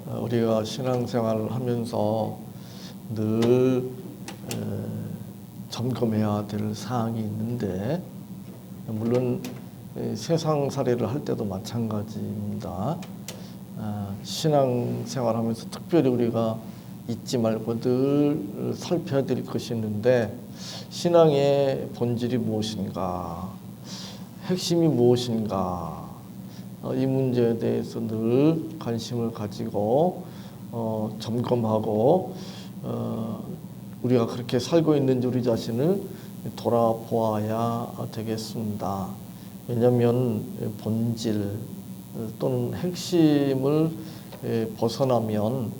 우리가 신앙생활을 하면서 늘 점검해야 될 사항이 있는데, 물론 세상살이를 할 때도 마찬가지입니다. 신앙생활하면서 특별히 우리가 잊지 말고 늘 살펴야 될 것이 있는데, 신앙의 본질이 무엇인가, 핵심이 무엇인가, 이 문제에 대해서 늘 관심을 가지고 점검하고 우리가 그렇게 살고 있는지 우리 자신을 돌아보아야 되겠습니다. 왜냐하면 본질 또는 핵심을 벗어나면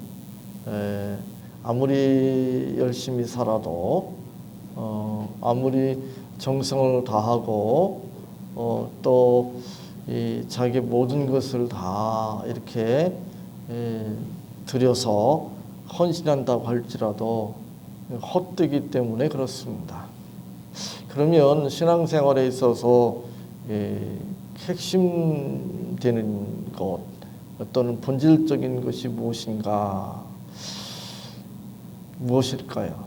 아무리 열심히 살아도 아무리 정성을 다하고 또 자기 모든 것을 다 이렇게 들여서 헌신한다고 할지라도 헛되기 때문에 그렇습니다. 그러면 신앙생활에 있어서 핵심되는 것 또는 본질적인 것이 무엇인가, 무엇일까요?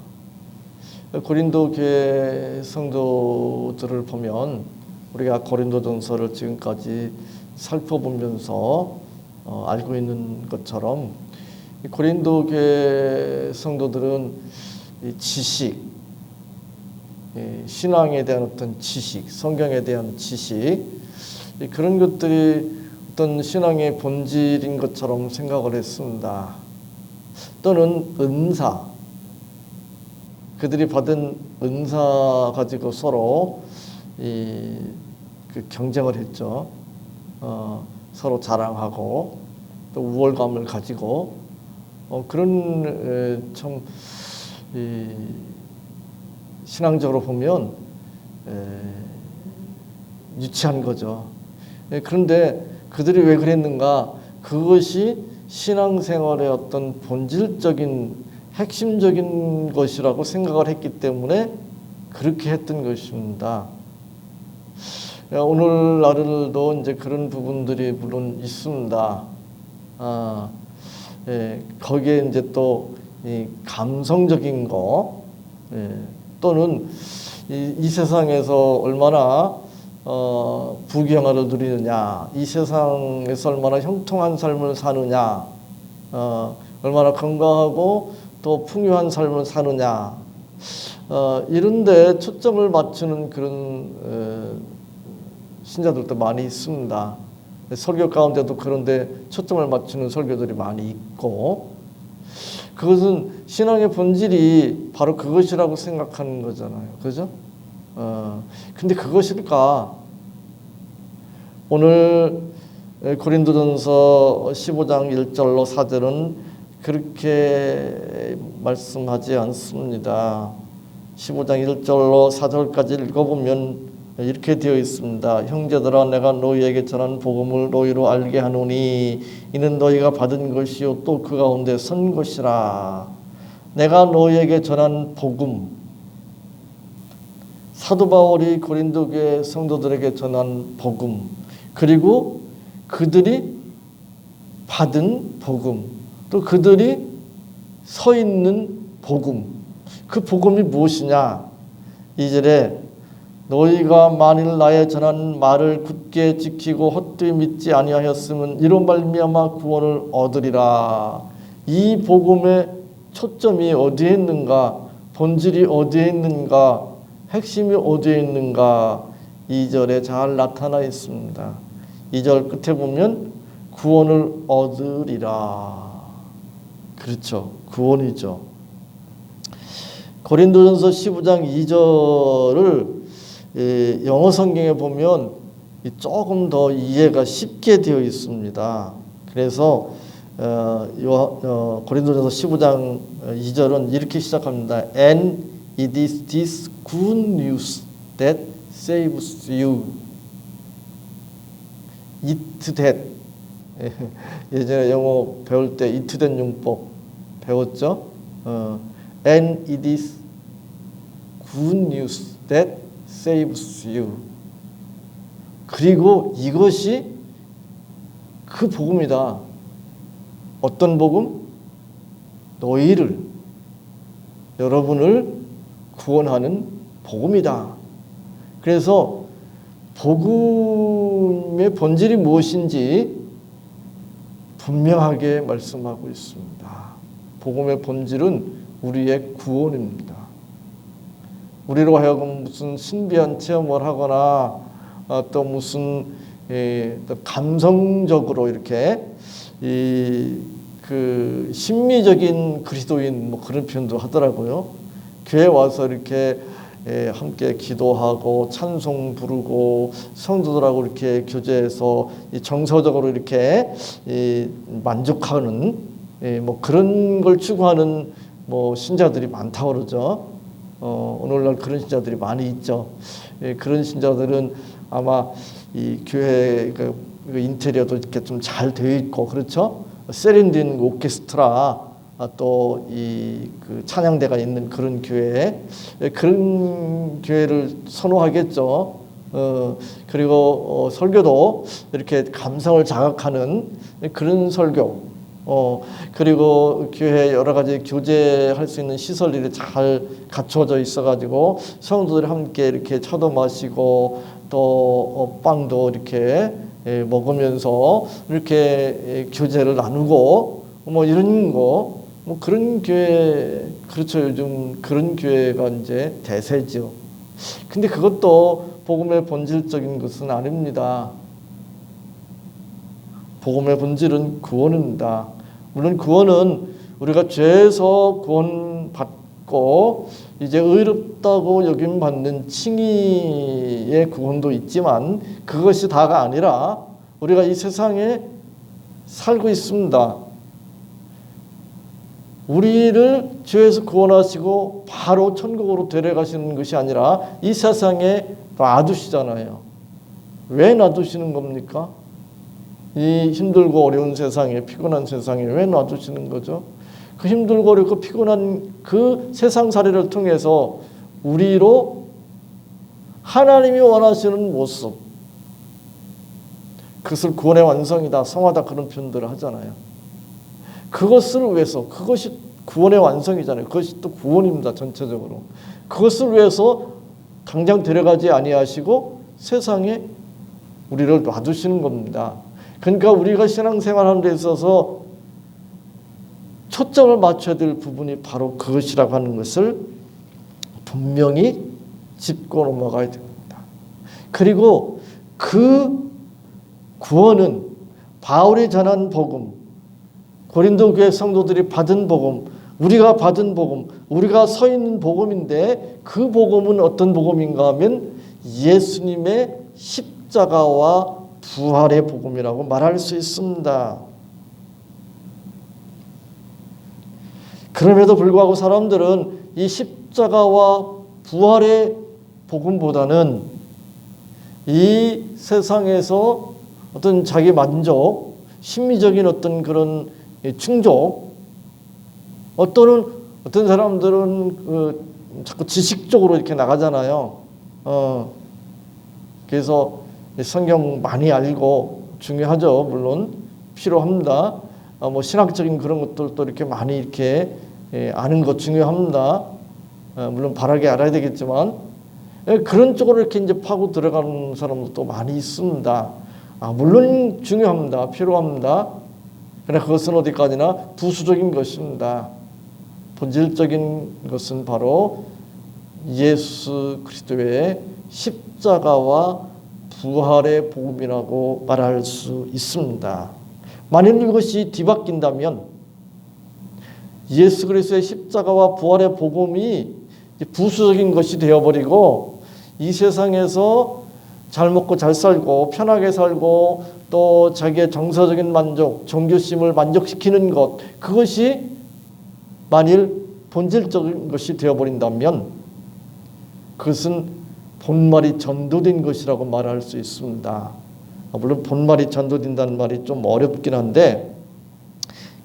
고린도 교회 성도들을 보면 우리가 고린도전서를 지금까지 살펴보면서 알고 있는 것처럼 고린도 교회 성도들은 지식, 신앙에 대한 어떤 지식, 성경에 대한 지식, 그런 것들이 어떤 신앙의 본질인 것처럼 생각을 했습니다. 또는 은사, 그들이 받은 은사 가지고 서로 경쟁을 했죠. 서로 자랑하고 또 우월감을 가지고 그런 참 신앙적으로 보면 유치한 거죠. 그런데 그들이 왜 그랬는가? 그것이 신앙생활의 어떤 본질적인 핵심적인 것이라고 생각을 했기 때문에 그렇게 했던 것입니다. 오늘날도 이제 그런 부분들이 물론 있습니다. 거기에 이제 또 이 감성적인 거, 또는 이 세상에서 얼마나 부귀영화를 누리느냐, 이 세상에서 얼마나 형통한 삶을 사느냐, 얼마나 건강하고 또 풍요한 삶을 사느냐, 이런데 초점을 맞추는 그런 신자들도 많이 있습니다. 설교 가운데도 그런데 초점을 맞추는 설교들이 많이 있고, 그것은 신앙의 본질이 바로 그것이라고 생각하는 거잖아요. 그죠? 근데 그것일까? 오늘 고린도전서 15장 1절로 4절은 그렇게 말씀하지 않습니다. 15장 1절로 4절까지 읽어보면 이렇게 되어 있습니다. 형제들아, 내가 너희에게 전한 복음을 너희로 알게 하노니 이는 너희가 받은 것이요 또 그 가운데 선 것이라. 내가 너희에게 전한 복음, 사도 바울이 고린도 교회 성도들에게 전한 복음, 그리고 그들이 받은 복음, 또 그들이 서 있는 복음, 그 복음이 무엇이냐? 2절에 너희가 만일 나의 전한 말을 굳게 지키고 헛되이 믿지 아니하였으면 이로 말미암아 구원을 얻으리라. 이 복음의 초점이 어디에 있는가? 본질이 어디에 있는가? 핵심이 어디에 있는가? 2절에 잘 나타나 있습니다. 2절 끝에 보면 구원을 얻으리라. 그렇죠. 구원이죠. 고린도전서 15장 2절을 영어 성경에 보면 조금 더 이해가 쉽게 되어 있습니다. 그래서 고린도전서 15장 2절은 이렇게 시작합니다. And it is this good news that saves you. it that. 예전에 영어 배울 때 it that 용법 배웠죠? And it is good news that saves you. 그리고 이것이 그 복음이다. 어떤 복음? 너희를, 여러분을 구원하는 복음이다. 그래서 복음의 본질이 무엇인지 분명하게 말씀하고 있습니다. 복음의 본질은 우리의 구원입니다. 우리로 하여금 무슨 신비한 체험을 하거나 또 무슨 또 감성적으로 이렇게 그 심미적인 그리스도인 뭐 그런 표현도 하더라고요. 교회 와서 이렇게 함께 기도하고 찬송 부르고 성도들하고 이렇게 교제해서 정서적으로 이렇게 만족하는 뭐 그런 걸 추구하는 뭐 신자들이 많다고 그러죠. 오늘날 그런 신자들이 많이 있죠. 그런 신자들은 아마 이 교회 그 인테리어도 이렇게 좀 잘 되어 있고 그렇죠. 세련된 오케스트라 또 이 그 찬양대가 있는 그런 교회, 그런 교회를 선호하겠죠. 그리고 설교도 이렇게 감성을 자극하는 그런 설교. 그리고 교회 여러 가지 교제할 수 있는 시설들이 잘 갖춰져 있어가지고 성도들이 함께 이렇게 차도 마시고 또 빵도 이렇게 먹으면서 이렇게 교제를 나누고 뭐 이런 거, 뭐 그런 교회, 그렇죠. 요즘 그런 교회가 이제 대세죠. 근데 그것도 복음의 본질적인 것은 아닙니다. 복음의 본질은 구원입니다. 물론 구원은 우리가 죄에서 구원받고 이제 의롭다고 여김받는 칭의의 구원도 있지만 그것이 다가 아니라 우리가 이 세상에 살고 있습니다. 우리를 죄에서 구원하시고 바로 천국으로 데려가시는 것이 아니라 이 세상에 놔두시잖아요. 왜 놔두시는 겁니까? 이 힘들고 어려운 세상에, 피곤한 세상에 왜 놔두시는 거죠? 그 힘들고 어렵고 피곤한 그 세상살이를 통해서 우리로 하나님이 원하시는 모습, 그것을 구원의 완성이다, 성화다 그런 표현들을 하잖아요. 그것을 위해서, 그것이 구원의 완성이잖아요. 그것이 또 구원입니다. 전체적으로. 그것을 위해서 당장 데려가지 아니하시고 세상에 우리를 놔두시는 겁니다. 그러니까 우리가 신앙생활하는 데 있어서 초점을 맞춰야 될 부분이 바로 그것이라고 하는 것을 분명히 짚고 넘어가야 됩니다. 그리고 그 구원은 바울이 전한 복음, 고린도 교회 성도들이 받은 복음, 우리가 받은 복음, 우리가 서 있는 복음인데 그 복음은 어떤 복음인가 하면 예수님의 십자가와 부활의 복음이라고 말할 수 있습니다. 그럼에도 불구하고 사람들은 이 십자가와 부활의 복음보다는 이 세상에서 어떤 자기 만족, 심미적인 어떤 그런 충족, 어떤 사람들은 자꾸 지식적으로 이렇게 나가잖아요. 그래서 성경 많이 알고 중요하죠. 물론 필요합니다. 뭐 신학적인 그런 것들도 이렇게 많이 이렇게 아는 것 중요합니다. 물론 바라게 알아야 되겠지만 그런 쪽으로 이렇게 이제 파고 들어가는 사람도 많이 있습니다. 물론 중요합니다. 필요합니다. 그러나 그것은 어디까지나 부수적인 것입니다. 본질적인 것은 바로 예수 그리스도의 십자가와 부활의 복음이라고 말할 수 있습니다. 만일 이것이 뒤바뀐다면 예수 그리스도의 십자가와 부활의 복음이 부수적인 것이 되어버리고 이 세상에서 잘 먹고 잘 살고 편하게 살고 또 자기의 정서적인 만족, 종교심을 만족시키는 것, 그것이 만일 본질적인 것이 되어버린다면 그것은 본말이 전도된 것이라고 말할 수 있습니다. 물론 본말이 전도된다는 말이 좀 어렵긴 한데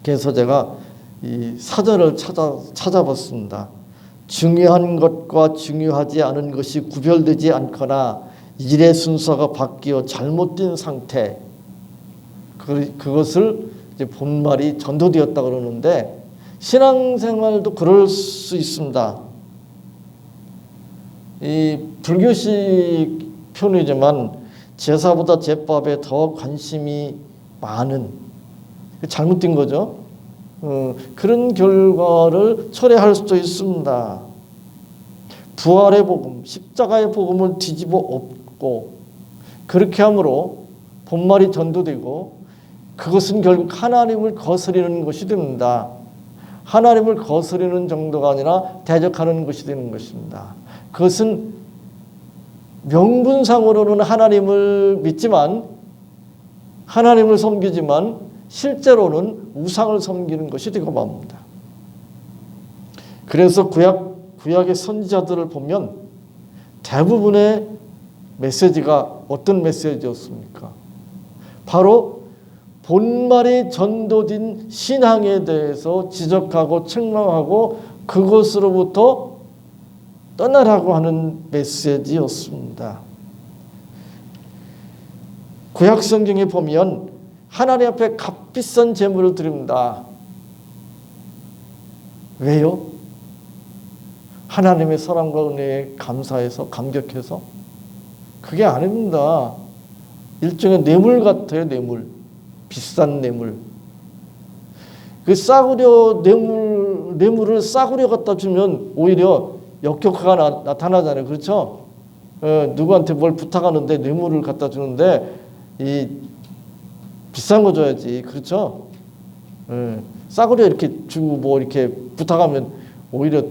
그래서 제가 이 사전을 찾아봤습니다. 중요한 것과 중요하지 않은 것이 구별되지 않거나 일의 순서가 바뀌어 잘못된 상태, 그것을 이제 본말이 전도되었다 그러는데 신앙생활도 그럴 수 있습니다. 이 불교식 표현이지만 제사보다 제법에 더 관심이 많은 잘못된 거죠. 그런 결과를 초래할 수도 있습니다. 부활의 복음, 십자가의 복음을 뒤집어 엎고 그렇게 함으로 본말이 전도되고 그것은 결국 하나님을 거스리는 것이 됩니다. 하나님을 거스리는 정도가 아니라 대적하는 것이 되는 것입니다. 그것은 명분상으로는 하나님을 믿지만 하나님을 섬기지만 실제로는 우상을 섬기는 것이 되고 맙니다. 그래서 구약의 선지자들을 보면 대부분의 메시지가 어떤 메시지였습니까? 바로 본말이 전도된 신앙에 대해서 지적하고 책망하고 그것으로부터 떠나라고 하는 메시지였습니다. 구약 성경에 보면 하나님 앞에 값비싼 제물을 드립니다. 왜요? 하나님의 사랑과 은혜에 감사해서 감격해서? 그게 아닙니다. 일종의 뇌물 같아요. 뇌물. 비싼 뇌물. 그 싸구려 뇌물을 싸구려 갖다 주면 오히려 역효과가 나타나잖아요. 그렇죠? 누구한테 뭘 부탁하는데 뇌물을 갖다 주는데 이 비싼 거 줘야지. 그렇죠? 싸구려 이렇게 주고 뭐 이렇게 부탁하면 오히려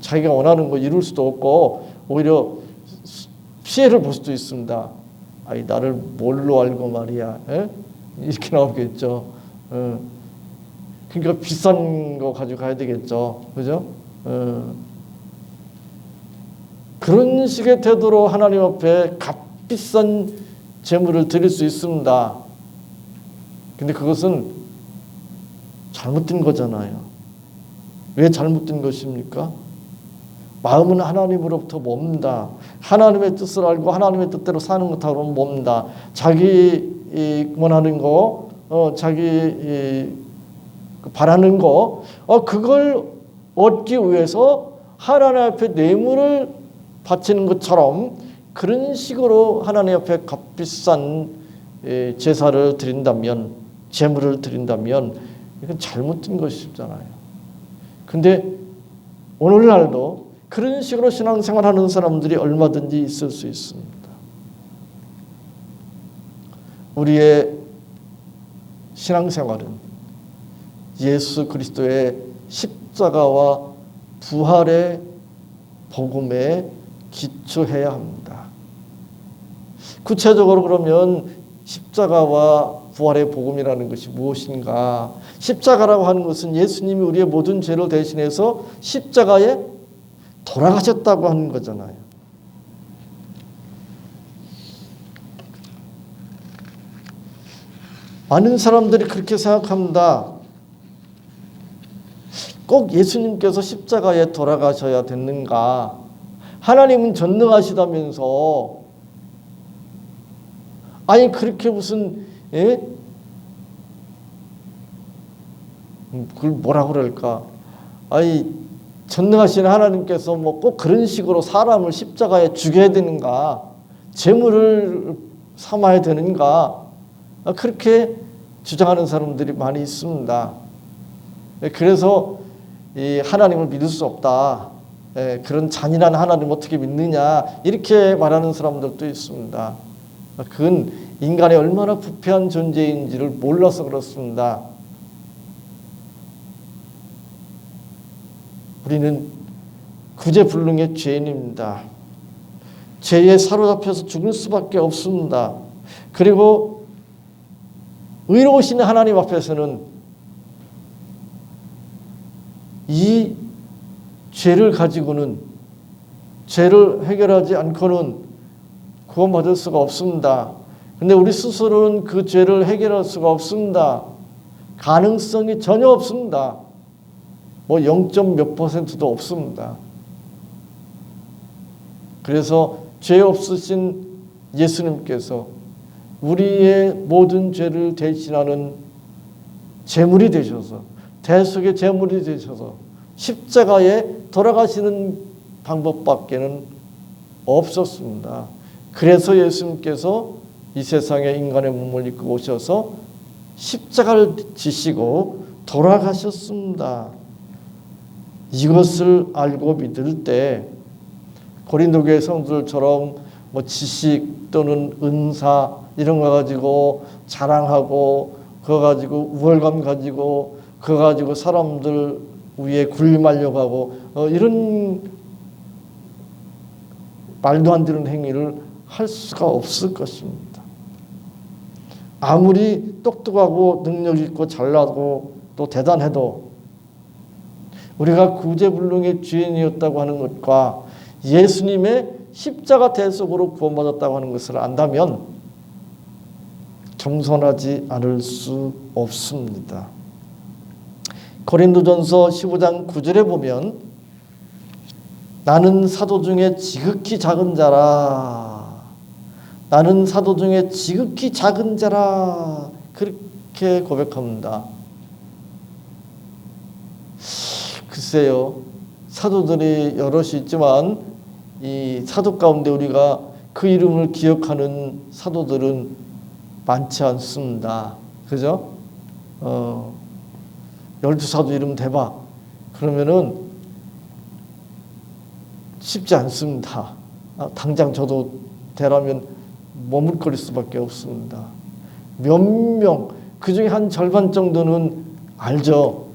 자기가 원하는 거 이룰 수도 없고 오히려 피해를 볼 수도 있습니다. 아이 나를 뭘로 알고 말이야. 이렇게 나오겠죠. 그러니까 비싼 거 가지고 가야 되겠죠. 그죠? 그런 식의 태도로 하나님 앞에 값비싼 제물을 드릴 수 있습니다. 근데 그것은 잘못된 거잖아요. 왜 잘못된 것입니까? 마음은 하나님으로부터 멉니다. 하나님의 뜻을 알고 하나님의 뜻대로 사는 것하고 멉니다. 자기 원하는 거, 자기 바라는 거, 그걸 얻기 위해서 하나님 앞에 뇌물을 바치는 것처럼 그런 식으로 하나님 앞에 값비싼 제사를 드린다면, 제물을 드린다면 이건 잘못된 것이잖아요. 근데 오늘날도 그런 식으로 신앙생활하는 사람들이 얼마든지 있을 수 있습니다. 우리의 신앙생활은 예수 그리스도의 십자가와 부활의 복음에 기초해야 합니다. 구체적으로 그러면 십자가와 부활의 복음이라는 것이 무엇인가? 십자가라고 하는 것은 예수님이 우리의 모든 죄를 대신해서 십자가에 돌아가셨다고 하는 거잖아요. 많은 사람들이 그렇게 생각합니다. 꼭 예수님께서 십자가에 돌아가셔야 됐는가? 하나님은 전능하시다면서 아니 그렇게 무슨 그걸 뭐라 그럴까? 아니 전능하신 하나님께서 뭐 꼭 그런 식으로 사람을 십자가에 죽여야 되는가? 제물을 삼아야 되는가? 그렇게 주장하는 사람들이 많이 있습니다. 그래서 이 하나님을 믿을 수 없다. 그런 잔인한 하나님 어떻게 믿느냐? 이렇게 말하는 사람들도 있습니다. 그건 인간이 얼마나 부패한 존재인지를 몰라서 그렇습니다. 우리는 구제불능의 죄인입니다. 죄에 사로잡혀서 죽을 수밖에 없습니다. 그리고 의로우신 하나님 앞에서는 이 죄를 가지고는 죄를 해결하지 않고는 구원받을 수가 없습니다. 근데 우리 스스로는 그 죄를 해결할 수가 없습니다. 가능성이 전혀 없습니다. 뭐 0.몇 %도 없습니다. 그래서 죄 없으신 예수님께서 우리의 모든 죄를 대신하는 제물이 되셔서, 대속의 제물이 되셔서 십자가에 돌아가시는 방법밖에는 없었습니다. 그래서 예수님께서 이 세상에 인간의 몸을 입고 오셔서 십자가를 지시고 돌아가셨습니다. 이것을 알고 믿을 때 고린도 교회 성도들처럼 뭐 지식 또는 은사 이런 거 가지고 자랑하고 그거 가지고 우월감 가지고 그거 가지고 사람들 위에 군림하려고 하고 이런 말도 안 되는 행위를 할 수가 없을 것입니다. 아무리 똑똑하고 능력 있고 잘나고 또 대단해도 우리가 구제불능의 죄인이었다고 하는 것과 예수님의 십자가 대속으로 구원받았다고 하는 것을 안다면 겸손하지 않을 수 없습니다. 고린도전서 15장 9절에 보면 나는 사도 중에 지극히 작은 자라, 나는 사도 중에 지극히 작은 자라, 그렇게 고백합니다. 글쎄요, 사도들이 여럿이 있지만 이 사도 가운데 우리가 그 이름을 기억하는 사도들은 많지 않습니다. 그죠? 12사도 이름 대봐. 그러면은 쉽지 않습니다. 당장 저도 대라면 머뭇거릴 수밖에 없습니다. 몇 명, 그 중에 한 절반 정도는 알죠.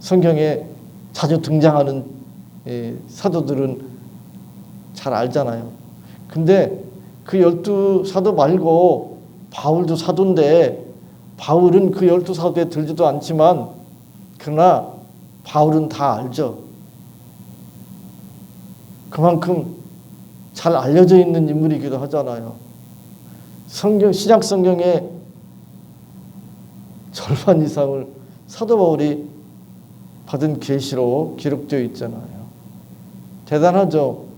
성경에 자주 등장하는 사도들은 잘 알잖아요. 근데 그 12사도 말고 바울도 사도인데 바울은 그 12사도에 들지도 않지만 그러나 바울은 다 알죠. 그만큼 잘 알려져 있는 인물이기도 하잖아요. 신약 성경의 절반 이상을 사도 바울이 받은 계시로 기록되어 있잖아요. 대단하죠.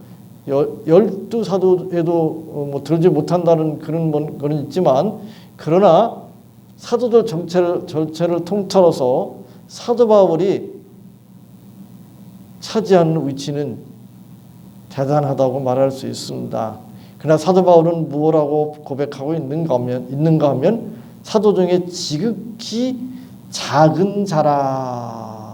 12사도에도 뭐 들지 못한다는 그런 건 있지만 그러나 사도들 전체를 통틀어서 사도 바울이 차지하는 위치는 대단하다고 말할 수 있습니다. 그러나 사도 바울은 무엇라고 고백하고 있는가 하면 사도 중에 지극히 작은 자라라고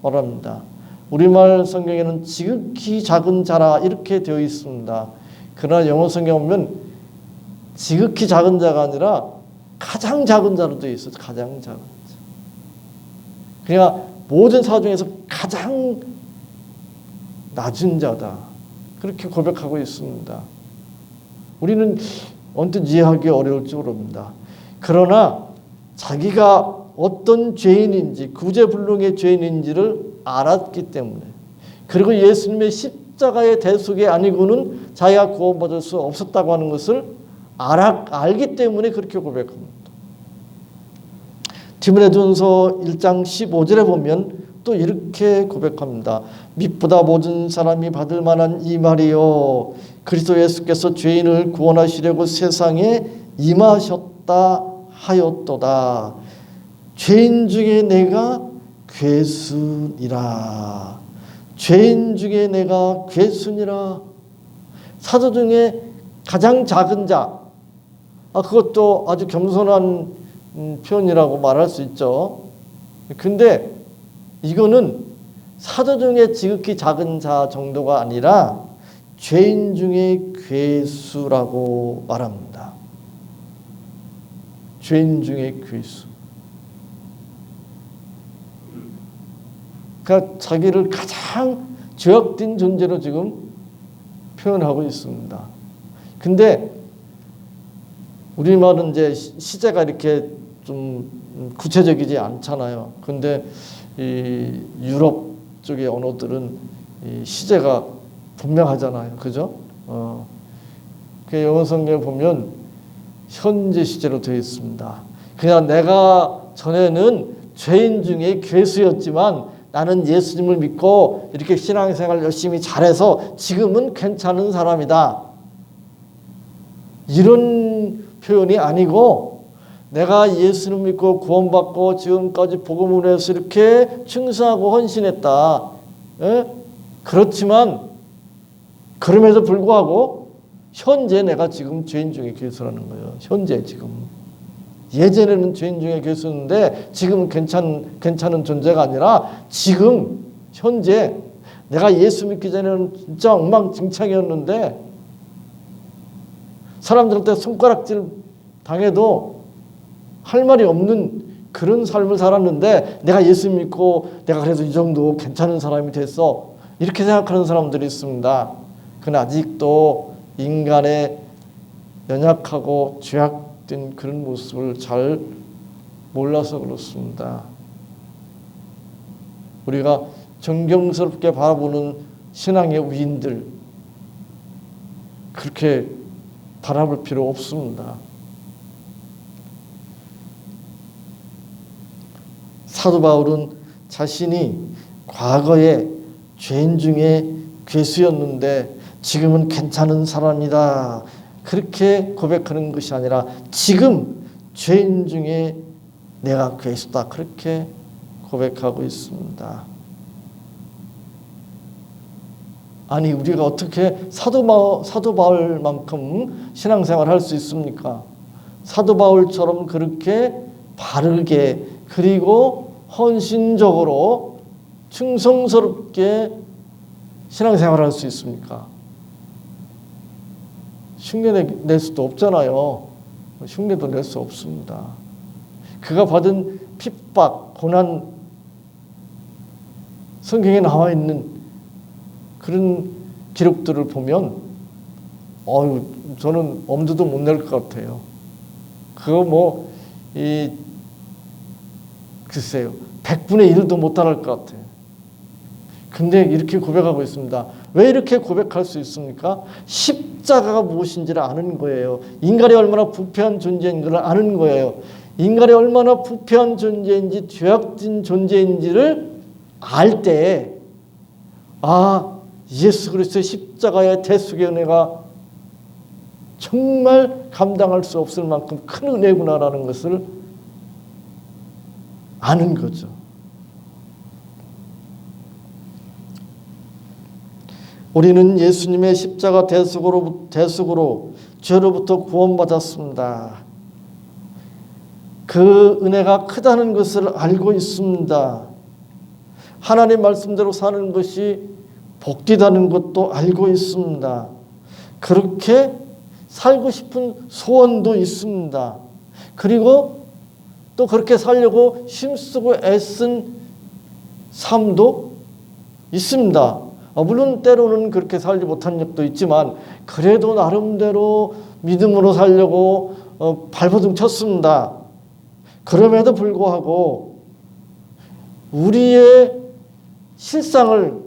말합니다. 우리말 성경에는 지극히 작은 자라 이렇게 되어 있습니다. 그러나 영어 성경 보면 지극히 작은 자가 아니라 가장 작은 자로 되어 있어요. 가장 작은 자. 그러니까 모든 사도 중에서 가장 낮은 자다. 그렇게 고백하고 있습니다. 우리는 언뜻 이해하기 어려울지 모릅니다. 그러나 자기가 어떤 죄인인지 구제불능의 죄인인지를 알았기 때문에 그리고 예수님의 십자가의 대속이 아니고는 자기가 구원받을 수 없었다고 하는 것을 알기 때문에 그렇게 고백합니다. 디모데전서 1장 15절에 보면 또 이렇게 고백합니다. 밑보다 모든 사람이 받을 만한 이 말이요 그리스도 예수께서 죄인을 구원하시려고 세상에 임하셨다 하였도다. 죄인 중에 내가 괴순이라. 죄인 중에 내가 괴순이라. 사도 중에 가장 작은 자, 그것도 아주 겸손한 표현이라고 말할 수 있죠. 근데 이거는 사도 중에 지극히 작은 자 정도가 아니라 죄인 중에 괴수라고 말합니다. 죄인 중에 괴수. 그러니까 자기를 가장 죄악된 존재로 지금 표현하고 있습니다. 근데 우리말은 이제 시제가 이렇게 좀 구체적이지 않잖아요. 근데 이 유럽 쪽의 언어들은 이 시제가 분명하잖아요. 그죠? 그 영어 성경에 보면 현재 시제로 되어 있습니다. 그냥 내가 전에는 죄인 중에 괴수였지만 나는 예수님을 믿고 이렇게 신앙생활 열심히 잘해서 지금은 괜찮은 사람이다. 이런 표현이 아니고 내가 예수를 믿고 구원받고 지금까지 복음을 해서 이렇게 충성하고 헌신했다. 그렇지만 그럼에도 불구하고 현재 내가 지금 죄인 중에 괴수라는 거예요. 현재 지금. 예전에는 죄인 중에 괴수였는데 지금은 괜찮은 존재가 아니라 지금 현재 내가 예수 믿기 전에는 진짜 엉망진창이었는데 사람들한테 손가락질 당해도 할 말이 없는 그런 삶을 살았는데 내가 예수 믿고 내가 그래도 이 정도 괜찮은 사람이 됐어. 이렇게 생각하는 사람들이 있습니다. 그러나 아직도 인간의 연약하고 죄악된 그런 모습을 잘 몰라서 그렇습니다. 우리가 정경스럽게 바라보는 신앙의 위인들 그렇게 바라볼 필요 없습니다. 사도 바울은 자신이 과거에 죄인 중에 괴수였는데 지금은 괜찮은 사람이다. 그렇게 고백하는 것이 아니라 지금 죄인 중에 내가 괴수다. 그렇게 고백하고 있습니다. 아니 우리가 어떻게 사도 바울만큼 신앙생활을 할 수 있습니까? 사도 바울처럼 그렇게 바르게 그리고 헌신적으로 충성스럽게 신앙생활을 할 수 있습니까? 흉내 낼 수도 없잖아요. 흉내도 낼 수 없습니다. 그가 받은 핍박, 고난 성경에 나와 있는 그런 기록들을 보면 저는 엄두도 못 낼 것 같아요. 그거 글쎄요. 100분의 1도 못 따를 것 같아요. 근데 이렇게 고백하고 있습니다. 왜 이렇게 고백할 수 있습니까? 십자가가 무엇인지를 아는 거예요. 인간이 얼마나 부패한 존재인지를 아는 거예요. 인간이 얼마나 부패한 존재인지 죄악진 존재인지를 알 때 예수 그리스도의 십자가의 대속의 은혜가 정말 감당할 수 없을 만큼 큰 은혜구나라는 것을 아는 거죠. 우리는 예수님의 십자가 대속으로 죄로부터 구원받았습니다. 그 은혜가 크다는 것을 알고 있습니다. 하나님 말씀대로 사는 것이 복되다는 것도 알고 있습니다. 그렇게 살고 싶은 소원도 있습니다. 그리고 또 그렇게 살려고 힘쓰고 애쓴 삶도 있습니다. 물론 때로는 그렇게 살지 못한 적도 있지만 그래도 나름대로 믿음으로 살려고 발버둥 쳤습니다. 그럼에도 불구하고 우리의 실상을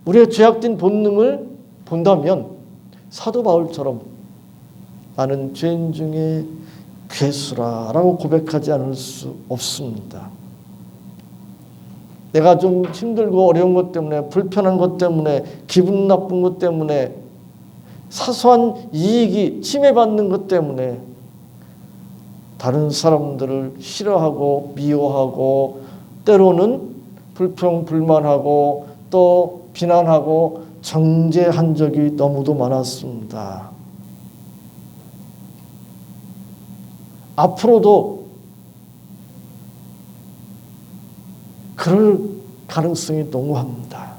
우리의 죄악된 본능을 본다면 사도 바울처럼 나는 죄인 중에 괴수라라고 고백하지 않을 수 없습니다. 내가 좀 힘들고 어려운 것 때문에 불편한 것 때문에 기분 나쁜 것 때문에 사소한 이익이 침해받는 것 때문에 다른 사람들을 싫어하고 미워하고 때로는 불평불만하고 또 비난하고 정죄한 적이 너무도 많았습니다. 앞으로도 그럴 가능성이 농후합니다.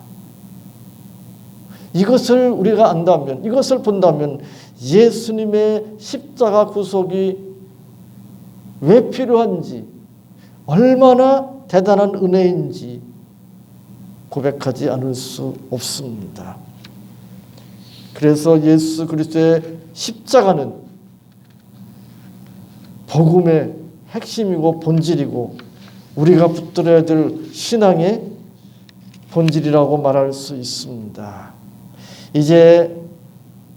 이것을 우리가 안다면, 이것을 본다면 예수님의 십자가 구속이 왜 필요한지, 얼마나 대단한 은혜인지 고백하지 않을 수 없습니다. 그래서 예수 그리스도의 십자가는 복음의 핵심이고 본질이고 우리가 붙들어야 될 신앙의 본질이라고 말할 수 있습니다. 이제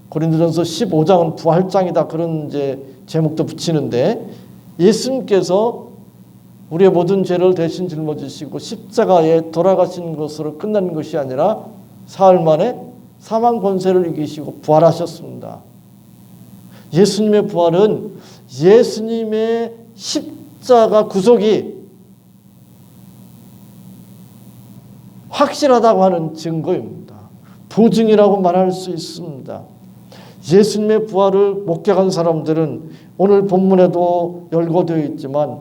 고린도전서 15장은 부활장이다 그런 이제 제목도 붙이는데 예수님께서 우리의 모든 죄를 대신 짊어지시고 십자가에 돌아가신 것으로 끝난 것이 아니라 사흘 만에 사망 권세를 이기시고 부활하셨습니다. 예수님의 부활은 예수님의 십자가 구속이 확실하다고 하는 증거입니다. 보증이라고 말할 수 있습니다. 예수님의 부활을 목격한 사람들은 오늘 본문에도 열거되어 있지만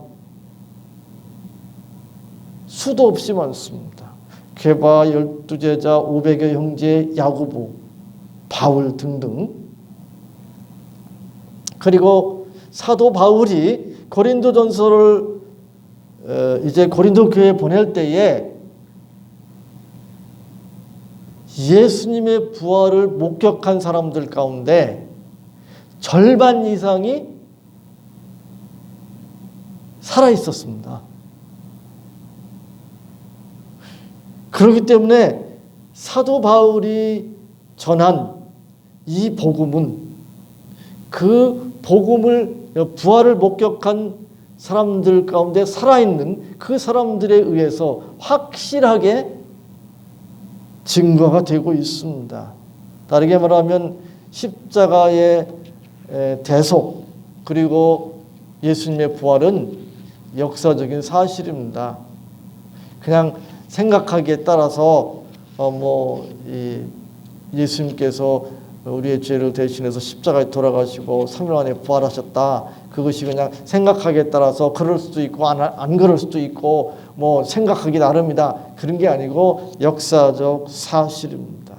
수도 없이 많습니다. 게바 12제자, 500여 형제, 야고보, 바울 등등. 그리고 사도 바울이 고린도전서를 이제 고린도 교회에 보낼 때에 예수님의 부활을 목격한 사람들 가운데 절반 이상이 살아 있었습니다. 그렇기 때문에 사도 바울이 전한 이 복음은 그 복음을 부활을 목격한 사람들 가운데 살아있는 그 사람들에 의해서 확실하게 증거가 되고 있습니다. 다르게 말하면 십자가의 대속 그리고 예수님의 부활은 역사적인 사실입니다. 그냥 생각하기에 따라서 예수님께서 우리의 죄를 대신해서 십자가에 돌아가시고 3일 만에 부활하셨다. 그것이 그냥 생각하기에 따라서 그럴 수도 있고 안 그럴 수도 있고 생각하기 나름이다. 그런 게 아니고 역사적 사실입니다.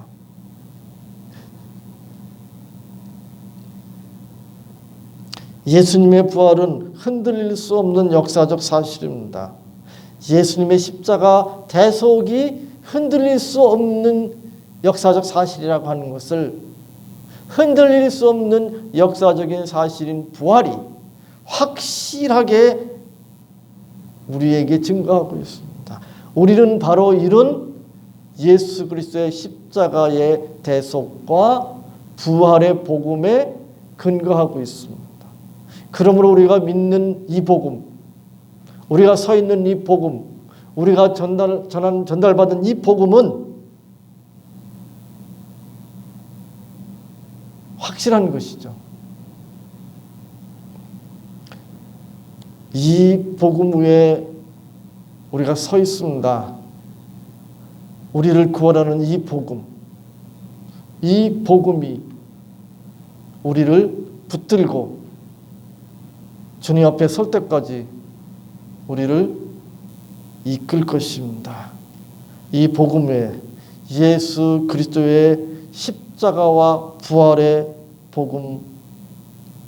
예수님의 부활은 흔들릴 수 없는 역사적 사실입니다. 예수님의 십자가 대속이 흔들릴 수 없는 역사적 사실이라고 하는 것을 흔들릴 수 없는 역사적인 사실인 부활이 확실하게 우리에게 증거하고 있습니다. 우리는 바로 이런 예수 그리스도의 십자가의 대속과 부활의 복음에 근거하고 있습니다. 그러므로 우리가 믿는 이 복음, 우리가 서 있는 이 복음, 우리가 전달받은 이 복음은 확실한 것이죠. 이 복음 위에 우리가 서 있습니다. 우리를 구원하는 이 복음이 우리를 붙들고 주님 앞에 설 때까지 우리를 이끌 것입니다. 이 복음에 예수 그리스도의 십자가와 부활의 복음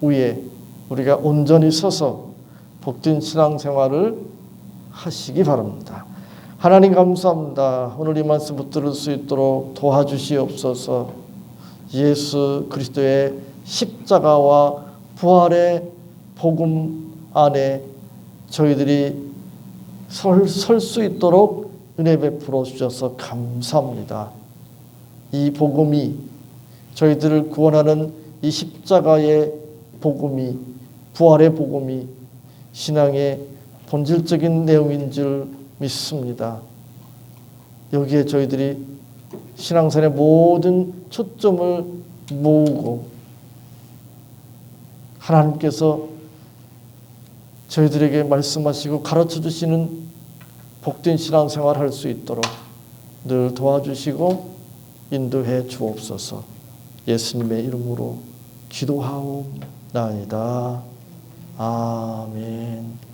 위에 우리가 온전히 서서 복된 신앙생활을 하시기 바랍니다. 하나님 감사합니다. 오늘 이 말씀 붙들을 수 있도록 도와주시옵소서. 예수 그리스도의 십자가와 부활의 복음 안에 저희들이 설 수 있도록 은혜 베풀어 주셔서 감사합니다. 이 복음이 저희들을 구원하는 이 십자가의 복음이 부활의 복음이 신앙의 본질적인 내용인 줄 믿습니다. 여기에 저희들이 신앙생활의 모든 초점을 모으고 하나님께서 저희들에게 말씀하시고 가르쳐 주시는 복된 신앙생활을 할 수 있도록 늘 도와주시고 인도해 주옵소서. 예수님의 이름으로 기도하옵나이다. 아멘.